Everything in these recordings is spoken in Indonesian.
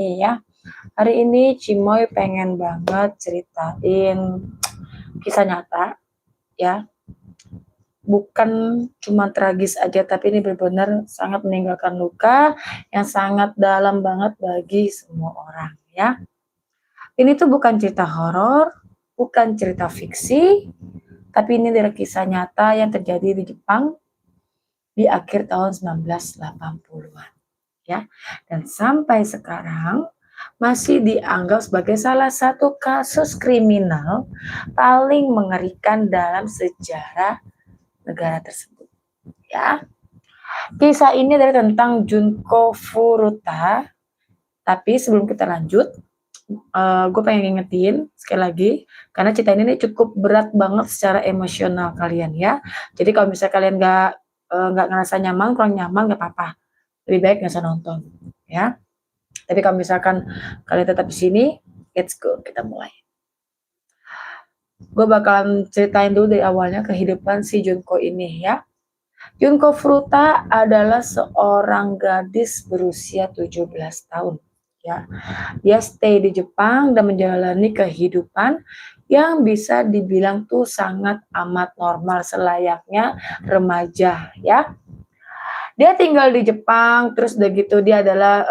ya. Hari ini Cimoy pengen banget ceritain kisah nyata ya. Bukan cuma tragis aja, tapi ini benar-benar sangat meninggalkan luka yang sangat dalam banget bagi semua orang ya. Ini tuh bukan cerita horor, bukan cerita fiksi, tapi ini adalah kisah nyata yang terjadi di Jepang di akhir tahun 1980-an ya. Dan sampai sekarang masih dianggap sebagai salah satu kasus kriminal paling mengerikan dalam sejarah negara tersebut ya. Kisah ini adalah tentang Junko Furuta. Tapi sebelum kita lanjut, gue pengen ngingetin sekali lagi, karena cerita ini cukup berat banget secara emosional kalian ya. Jadi kalau misalnya kalian nggak ngerasa nyaman, kurang nyaman, nggak apa-apa, lebih baik nggak usah nonton ya. Tapi kalau misalkan kalian tetap di sini, let's go, kita mulai. Gue bakalan ceritain dulu dari awalnya kehidupan si Junko ini ya. Junko Furuta adalah seorang gadis berusia 17 tahun ya. Dia stay di Jepang dan menjalani kehidupan yang bisa dibilang tuh sangat amat normal selayaknya remaja ya. Dia tinggal di Jepang, terus udah gitu dia adalah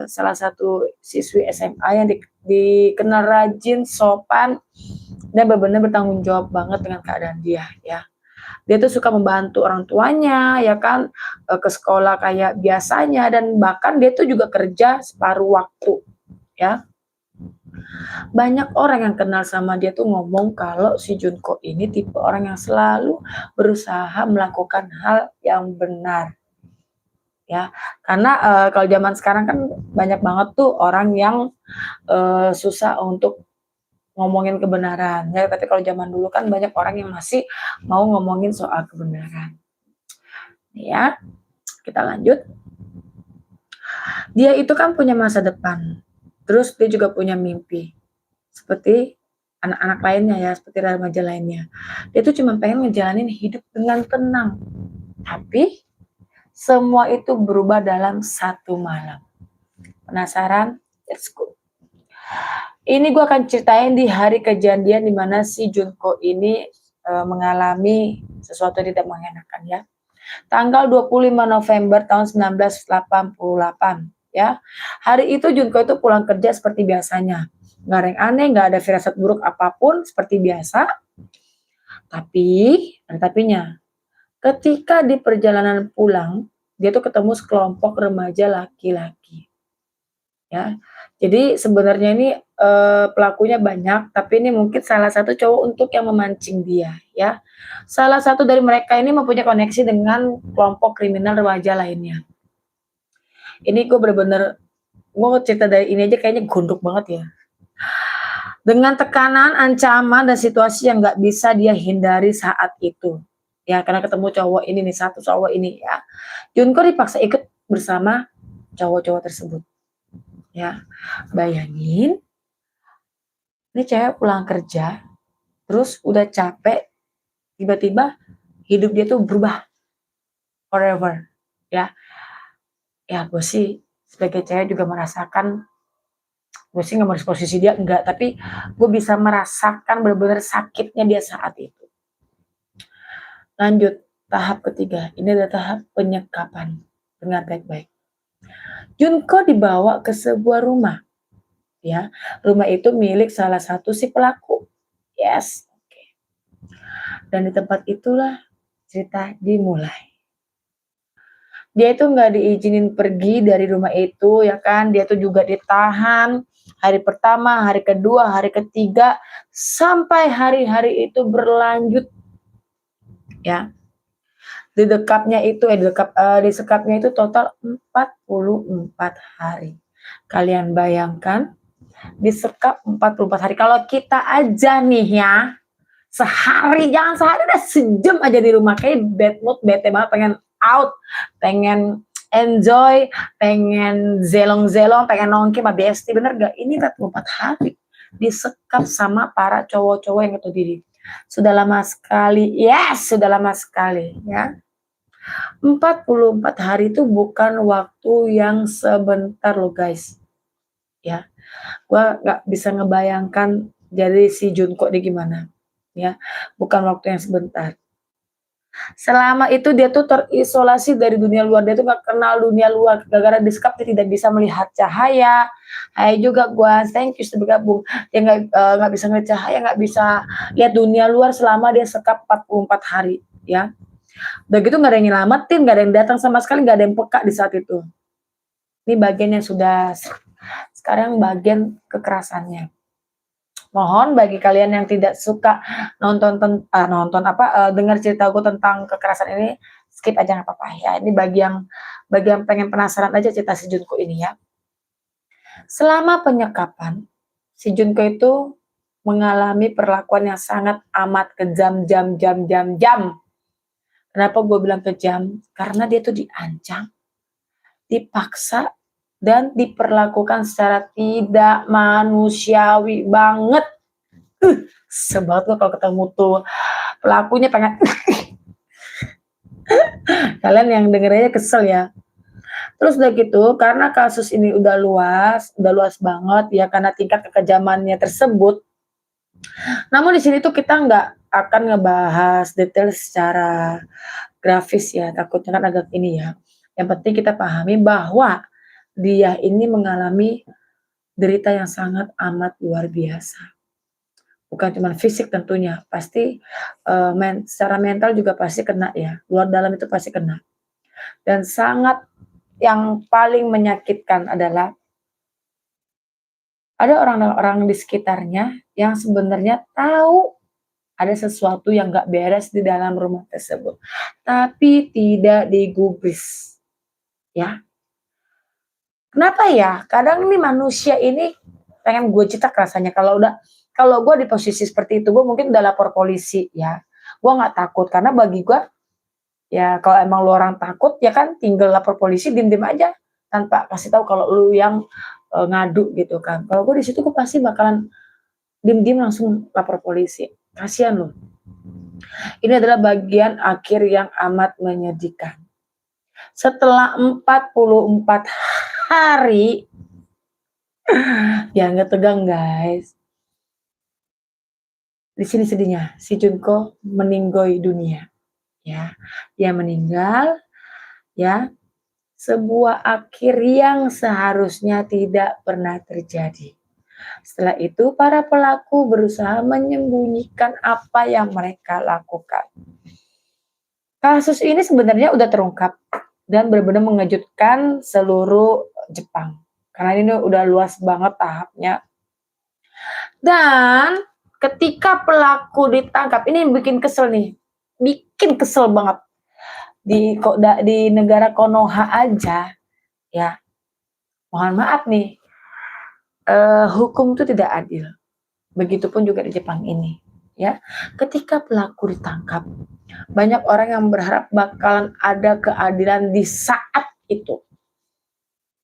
salah satu siswi SMA yang dikenal rajin, sopan, dan benar-benar bertanggung jawab banget dengan keadaan dia ya. Dia tuh suka membantu orang tuanya ya kan, ke sekolah kayak biasanya, dan bahkan dia tuh juga kerja separuh waktu ya. Banyak orang yang kenal sama dia tuh ngomong kalau si Junko ini tipe orang yang selalu berusaha melakukan hal yang benar ya. Karena kalau zaman sekarang kan banyak banget tuh orang yang susah untuk ngomongin kebenaran ya, tapi kalau zaman dulu kan banyak orang yang masih mau ngomongin soal kebenaran ya. Kita lanjut. Dia itu kan punya masa depan, terus dia juga punya mimpi seperti anak-anak lainnya ya, seperti remaja lainnya. Dia tuh cuma pengen ngejalanin hidup dengan tenang, tapi semua itu berubah dalam satu malam. Penasaran? Let's go. Ini gue akan ceritain di hari kejadian di mana si Junko ini mengalami sesuatu yang tidak mengenakan ya. Tanggal 25 November tahun 1988 ya. Hari itu Junko itu pulang kerja seperti biasanya. Nggak ada yang aneh, nggak ada firasat buruk apapun, seperti biasa. Tapi, ada tapinya. Ketika di perjalanan pulang, dia tuh ketemu sekelompok remaja laki-laki. Ya. Jadi sebenarnya ini pelakunya banyak, tapi ini mungkin salah satu cowok untuk yang memancing dia ya. Salah satu dari mereka ini mempunyai koneksi dengan kelompok kriminal remaja lainnya. Ini gue bener-bener, gue cerita dari ini aja kayaknya gondok banget ya. Dengan tekanan, ancaman, dan situasi yang gak bisa dia hindari saat itu. Ya, karena ketemu cowok ini nih, satu cowok ini ya. Junko dipaksa ikut bersama cowok-cowok tersebut. Ya, bayangin, ini cewek pulang kerja, terus udah capek, tiba-tiba hidup dia tuh berubah forever. Ya, gue sih sebagai cewek juga merasakan, gue sih nggak mau posisi dia enggak, tapi gue bisa merasakan benar-benar sakitnya dia saat itu. Lanjut, tahap ketiga, ini adalah tahap penyekapan. Dengar baik-baik. Junko dibawa ke sebuah rumah. Ya, rumah itu milik salah satu si pelaku. Yes, oke. Dan di tempat itulah cerita dimulai. Dia itu nggak diizinin pergi dari rumah itu ya kan, dia tuh juga ditahan hari pertama, hari kedua, hari ketiga, sampai hari-hari itu berlanjut ya. Disekapnya itu total 44 hari. Kalian bayangkan, disekap 44 hari. Kalau kita aja nih ya, sehari, jangan sehari, udah sejam aja di rumah, kayak bad mood, bete banget, pengen out, pengen enjoy, pengen zelong-zelong, pengen nongki sama besti, bener gak? Ini 44 hari disekap sama para cowok-cowok yang itu diri. Sudah lama sekali, yes, sudah lama sekali ya. 44 hari itu bukan waktu yang sebentar loh guys. ya. Gua nggak bisa ngebayangkan jadi si Junko ini gimana, ya. Bukan waktu yang sebentar. Selama itu dia tuh terisolasi dari dunia luar, dia tuh nggak kenal dunia luar, gara-gara di sekap dia tidak bisa melihat cahaya. Hai juga gua, thank you sudah bergabung. Dia nggak bisa ngelihat cahaya, nggak bisa lihat dunia luar selama dia sekap 44 hari, ya. Udah gitu nggak ada yang nyelamatin, nggak ada yang datang sama sekali, nggak ada yang peka di saat itu. Ini bagian yang sudah sekarang bagian kekerasannya. Mohon bagi kalian yang tidak suka dengar cerita gue tentang kekerasan ini, skip aja nggak apa-apa ya. Ini bagi yang pengen penasaran aja cerita si Junko ini ya. Selama penyekapan, si Junko itu mengalami perlakuan yang sangat amat kejam, jam. Kenapa gue bilang kejam? Karena dia tuh diancam, dipaksa, dan diperlakukan secara tidak manusiawi banget. Sebab gue kalau ketemu tuh pelakunya pengen kalian yang dengernya kesel ya. Terus udah gitu, karena kasus ini udah luas banget ya karena tingkat kekejamannya tersebut. Namun di sini tuh kita nggak akan ngebahas detail secara grafis ya, takutnya kan agak ini ya. Yang penting kita pahami bahwa dia ini mengalami derita yang sangat amat luar biasa. Bukan cuma fisik tentunya, pasti secara mental juga pasti kena ya, luar dalam itu pasti kena. Dan sangat yang paling menyakitkan adalah ada orang-orang di sekitarnya yang sebenarnya tahu ada sesuatu yang gak beres di dalam rumah tersebut, tapi tidak digubris, ya. Kenapa ya? Kadang nih manusia ini pengen gue cetak rasanya kalau gue di posisi seperti itu, gue mungkin udah lapor polisi ya. Gue nggak takut karena bagi gue ya kalau emang lu orang takut ya kan tinggal lapor polisi, diem-diem aja tanpa kasih tahu kalau lu yang ngadu gitu kan. Kalau gue di situ gue pasti bakalan diem-diem langsung lapor polisi. Kasihan lu. Ini adalah bagian akhir yang amat menyedihkan. Setelah 44 hari ya nggak tegang guys. Di sini sedihnya si Junko meninggoy dunia ya. Dia meninggal ya. Sebuah akhir yang seharusnya tidak pernah terjadi. Setelah itu para pelaku berusaha menyembunyikan apa yang mereka lakukan. Kasus ini sebenarnya udah terungkap dan benar-benar mengejutkan seluruh Jepang. Karena ini udah luas banget tahapnya. Dan ketika pelaku ditangkap, ini bikin kesel nih. Bikin kesel banget. Di negara Konoha aja, ya. Mohon maaf nih, hukum itu tidak adil. Begitupun juga di Jepang ini, ya. Ketika pelaku ditangkap, banyak orang yang berharap bakalan ada keadilan di saat itu.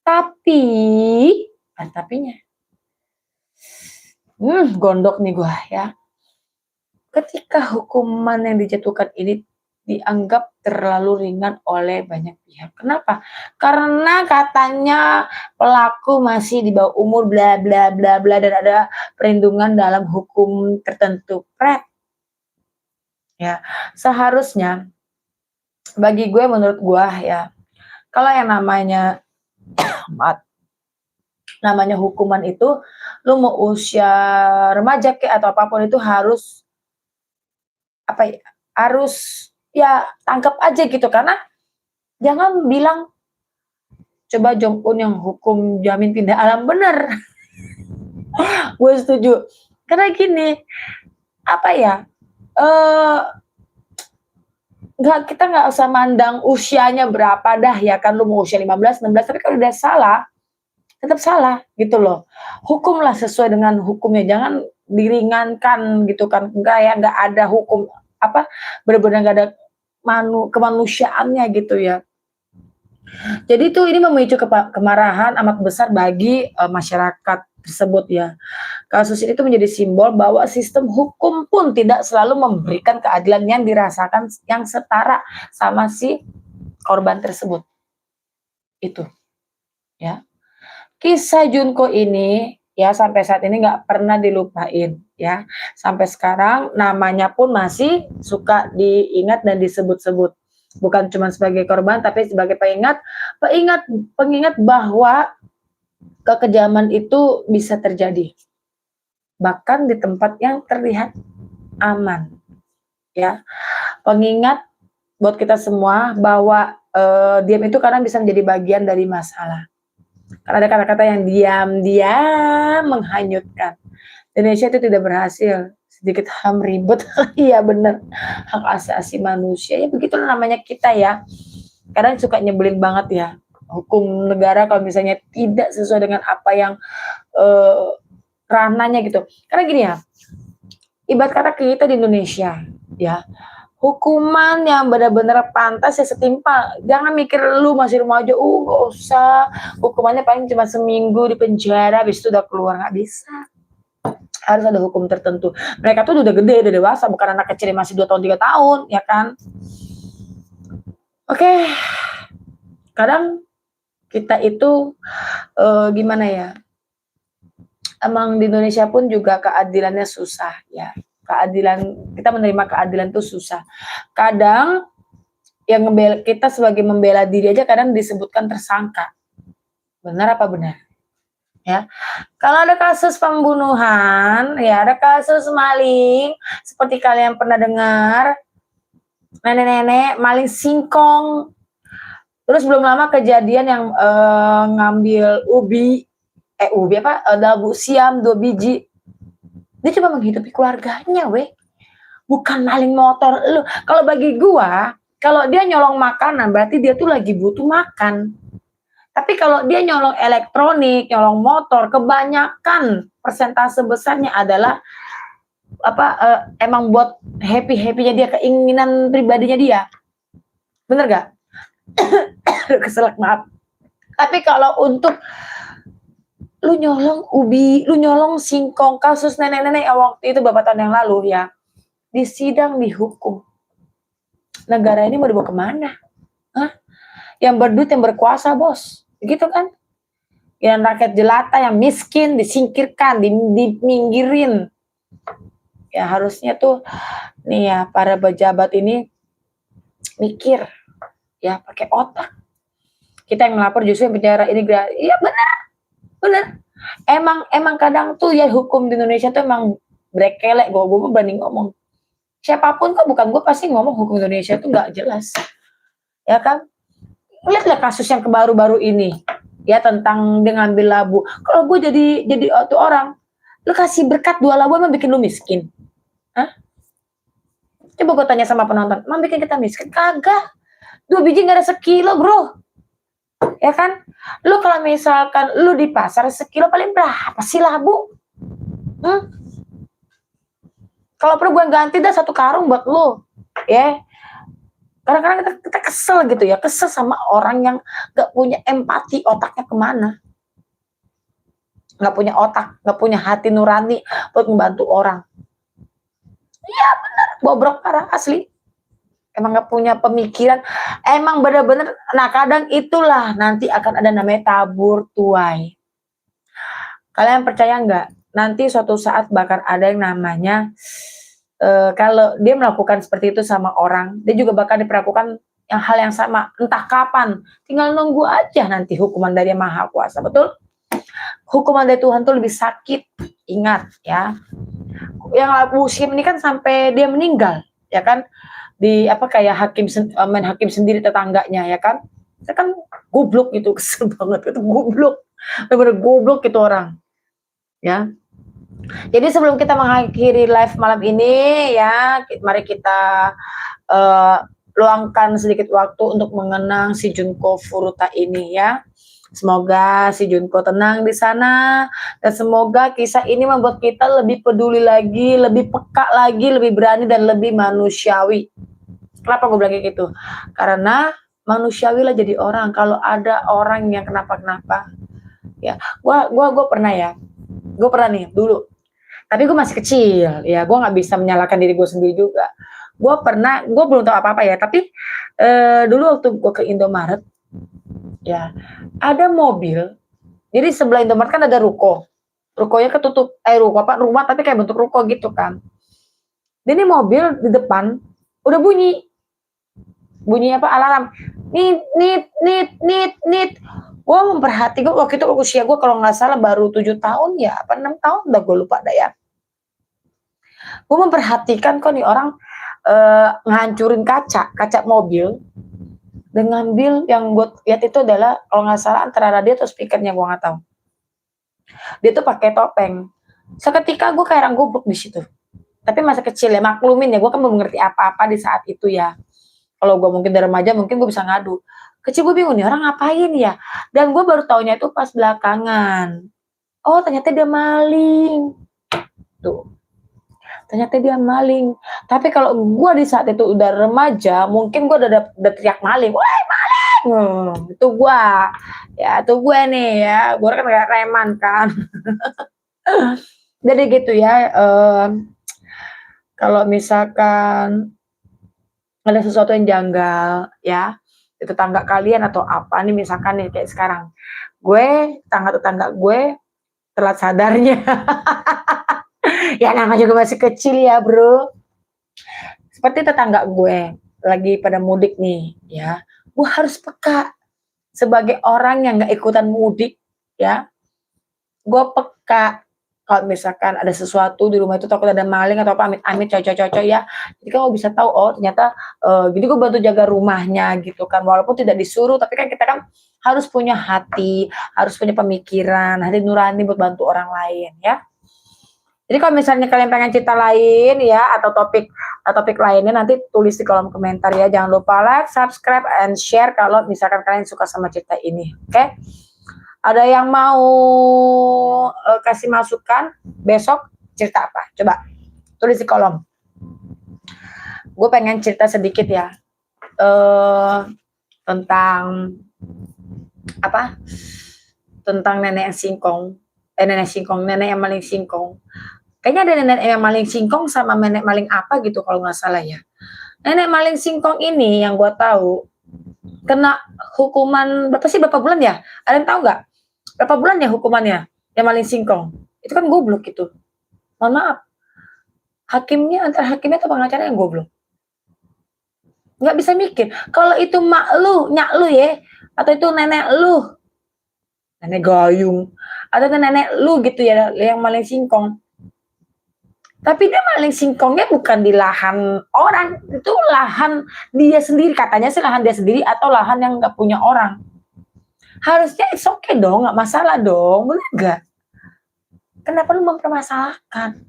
Tapi, tapinya. Gondok nih gua ya. Ketika hukuman yang dijatuhkan ini dianggap terlalu ringan oleh banyak pihak. Kenapa? Karena katanya pelaku masih di bawah umur bla bla bla bla dan ada perlindungan dalam hukum tertentu. Ya, seharusnya bagi gue menurut gue ya, kalau yang namanya hukuman itu lu mau usia remaja atau apapun itu harus harus ya tangkap aja gitu, karena jangan bilang coba Jong-un yang hukum jamin pindah alam bener. Gue setuju karena gini kita nggak usah mandang usianya berapa dah ya kan, lu mau usia 15, 16 tapi kalau udah salah tetap salah gitu loh. Hukumlah sesuai dengan hukumnya, jangan diringankan gitu kan. Nggak ada hukum benar-benar nggak ada kemanusiaannya gitu ya. Jadi tuh ini memicu kemarahan amat besar bagi masyarakat tersebut ya. Kasus ini tuh menjadi simbol bahwa sistem hukum pun tidak selalu memberikan keadilan yang dirasakan yang setara sama si korban tersebut. Itu ya. Kisah Junko ini ya sampai saat ini nggak pernah dilupain ya. Sampai sekarang namanya pun masih suka diingat dan disebut-sebut. Bukan cuma sebagai korban tapi sebagai pengingat pengingat bahwa kekejaman itu bisa terjadi. Bahkan di tempat yang terlihat aman ya. Pengingat buat kita semua bahwa diam itu kadang bisa menjadi bagian dari masalah. Karena ada kata-kata yang diam-diam menghanyutkan. Indonesia itu tidak berhasil, sedikit HAM ribet. Iya bener, hak asasi manusia, ya begitulah namanya kita ya. Kadang suka nyebelin banget ya, hukum negara kalau misalnya tidak sesuai dengan apa yang ranahnya gitu. Karena gini ya, ibarat kata kita di Indonesia ya, hukuman yang benar-benar pantas ya setimpal. Jangan mikir lu masih remaja, gak usah. Hukumannya paling cuma seminggu di penjara, habis itu udah keluar, nggak bisa. Harus ada hukum tertentu. Mereka tuh udah gede, udah dewasa, bukan anak kecil yang masih 2 tahun 3 tahun, ya kan? Oke. Kadang kita itu gimana ya? Emang di Indonesia pun juga keadilannya susah ya. Kita menerima keadilan itu susah. Kadang yang kita sebagai membela diri aja kadang disebutkan tersangka. Benar apa benar? Ya. Kalau ada kasus pembunuhan, ya ada kasus maling, seperti kalian pernah dengar, nenek-nenek maling singkong. Terus belum lama kejadian yang ngambil ubi dabu siam 2 biji. Dia cuma menghidupi keluarganya, weh. Bukan maling motor. Kalau bagi gua, kalau dia nyolong makanan berarti dia tuh lagi butuh makan. Tapi kalau dia nyolong elektronik, nyolong motor, kebanyakan persentase besarnya adalah emang buat happy-happynya dia, keinginan pribadinya dia. Bener gak? Keselak, maaf. Tapi kalau untuk lu nyolong ubi, lu nyolong singkong, kasus nenek-nenek waktu itu beberapa tahun yang lalu ya, di sidang dihukum. Negara ini mau dibawa kemana? Hah? Yang berduit, yang berkuasa, bos. Begitu kan? Yang rakyat jelata, yang miskin, disingkirkan, diminggirin. Ya harusnya tuh, nih ya, para pejabat ini mikir, ya pakai otak. Kita yang melapor justru yang bicara ini, iya benar. Emang kadang tuh ya hukum di Indonesia tuh emang brekelek. Gue berani ngomong. Siapapun kok bukan gue pasti ngomong hukum Indonesia tuh nggak jelas. Ya kan? Lihatlah kasus yang baru-baru ini. Ya tentang dia ngambil labu. Kalau gue jadi tuh orang, lu kasih berkat 2 labu emang bikin lu miskin? Hah? Coba gue tanya sama penonton, emang bikin kita miskin? Kagak. 2 biji nggak ada sekilo, bro. Ya kan? Lu kalau misalkan lu di pasar sekilo paling berapa sih labu? Kalau perlu gue ganti dah 1 karung buat lu. Ya. Kadang-kadang kita kesel gitu ya, kesel sama orang yang gak punya empati, otaknya kemana? Gak punya otak, gak punya hati nurani buat membantu orang. Iya benar, bobrok parah asli. Emang gak punya pemikiran, emang bener-bener. Nah kadang itulah nanti akan ada namanya tabur tuai. Kalian percaya nggak? Nanti suatu saat bakal ada yang namanya kalau dia melakukan seperti itu sama orang, dia juga bakal diperlakukan hal yang sama, entah kapan. Tinggal nunggu aja nanti hukuman dari Yang Maha Kuasa, betul? Hukuman dari Tuhan tuh lebih sakit, ingat ya. Yang Abu Syim ini kan sampai dia meninggal, ya kan? Di kayak main hakim sendiri tetangganya, ya kan? Itu kan goblok gitu, kesel banget itu, goblok. Bener-bener goblok itu orang. Ya. Jadi sebelum kita mengakhiri live malam ini ya, mari kita luangkan sedikit waktu untuk mengenang si Junko Furuta ini ya. Semoga si Junko tenang di sana dan semoga kisah ini membuat kita lebih peduli lagi, lebih peka lagi, lebih berani dan lebih manusiawi. Kenapa gue bilang kayak gitu? Karena manusiawi lah jadi orang. Kalau ada orang yang kenapa-kenapa, ya, gue pernah nih dulu. Tapi gue masih kecil, ya gue nggak bisa menyalahkan diri gue sendiri juga. Gue belum tahu apa-apa ya, tapi dulu waktu gue ke Indomaret, ya ada mobil Jadi sebelah Indomaret kan ada ruko. Rukonya ketutup, ruko apa, rumah tapi kayak bentuk ruko gitu kan. Dan ini mobil di depan udah bunyi. Bunyi apa, alarm. Nit, nit, nit, nit, nit. Gue memperhatikan waktu itu usia gue kalau nggak salah baru 7 tahun ya, apa 6 tahun, udah gue lupa dah ya. Gue memperhatikan kok nih orang ngancurin kaca mobil dan ngambil, yang gue lihat itu adalah kalau nggak salah antara radio atau speakernya, gue nggak tahu. Dia tuh pakai topeng. Seketika gue kayak orang goblok di situ. Tapi masa kecil ya, maklumin ya, gue kan belum mengerti apa-apa di saat itu ya. Kalau gue mungkin dari remaja mungkin gue bisa ngadu. Kecil gue bingung nih orang ngapain ya. Dan gue baru taunya itu pas belakangan. Oh ternyata dia maling. Tuh. Ternyata dia maling. Tapi kalau gue di saat itu udah remaja, mungkin gue udah teriak maling. Wah maling. Itu gue. Ya itu gue nih ya. Gue kan kayak reman kan. Jadi gitu ya. Kalau misalkan ada sesuatu yang janggal ya di tetangga kalian atau apa nih, misalkan nih kayak sekarang gue, tetangga gue telat sadarnya. Ya namanya juga masih kecil ya bro. Seperti tetangga gue lagi pada mudik nih ya, gue harus peka sebagai orang yang gak ikutan mudik ya. Gue peka kalau misalkan ada sesuatu di rumah itu, takut ada maling atau apa, amit-amit cocok-cocok ya. Jadi kan gue bisa tahu, oh ternyata jadi gue bantu jaga rumahnya gitu kan, walaupun tidak disuruh, tapi kan kita kan harus punya hati, harus punya pemikiran, hati nurani buat bantu orang lain ya. Jadi kalau misalnya kalian pengen cerita lain ya, atau topik lainnya, nanti tulis di kolom komentar ya. Jangan lupa like, subscribe, and share kalau misalkan kalian suka sama cerita ini. Oke? Ada yang mau kasih masukan besok cerita apa? Coba tulis di kolom. Gue pengen cerita sedikit ya tentang apa? Tentang nenek singkong. Nenek yang maling singkong. Kayaknya ada nenek yang maling singkong sama nenek maling apa gitu kalau nggak salah ya. Nenek maling singkong ini yang gue tahu kena hukuman berapa bulan ya? Ada yang tahu nggak? Berapa bulan ya hukumannya yang maling singkong? Itu kan goblok itu. Mohon maaf. Antara hakimnya atau pengacara yang goblok. Nggak bisa mikir. Kalau itu mak lu, nyak lu ya, atau itu nenek lu, nenek gayung, atau itu nenek lu gitu ya, yang maling singkong. Tapi dia maling singkongnya bukan di lahan orang, itu lahan dia sendiri, katanya sih lahan dia sendiri atau lahan yang nggak punya orang. Harusnya it's okay dong, nggak masalah dong, boleh nggak? Kenapa lu mempermasalahkan?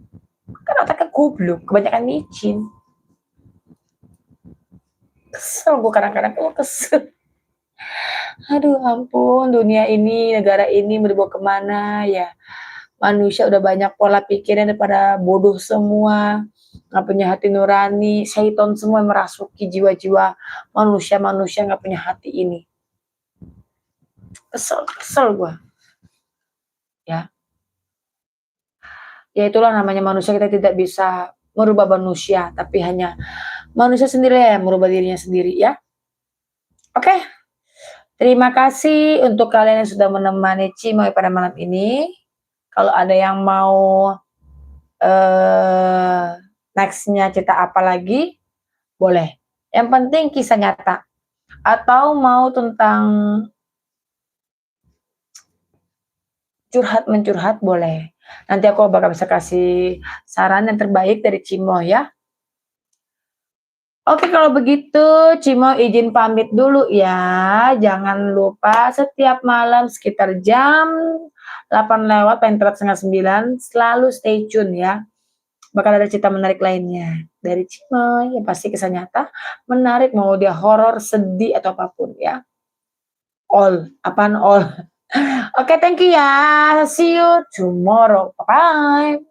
Kan otaknya goblok, kebanyakan micin. Kesel gue kadang-kadang, kesel. Aduh ampun, dunia ini, negara ini mau dibawa kemana ya? Manusia udah banyak pola pikirnya daripada bodoh semua, nggak punya hati nurani, syaiton semua merasuki jiwa-jiwa manusia nggak punya hati ini. Kesel gue. Ya. Ya itulah namanya manusia, kita tidak bisa merubah manusia, tapi hanya manusia sendiri yang merubah dirinya sendiri ya. Oke. Terima kasih untuk kalian yang sudah menemani Cimoy pada malam ini. Kalau ada yang mau nextnya cerita apa lagi, boleh. Yang penting kisah nyata. Atau mau tentang curhat-mencurhat, boleh. Nanti aku bakal bisa kasih saran yang terbaik dari Cimoy ya. Oke kalau begitu Cimoy izin pamit dulu ya. Jangan lupa setiap malam sekitar jam 8 lewat, paling telat setengah 9, selalu stay tune ya. Bakal ada cerita menarik lainnya dari Cimoy, yang pasti kisah nyata, menarik, mau dia horor, sedih, atau apapun ya. Apaan all. Oke, thank you ya. See you tomorrow. Bye.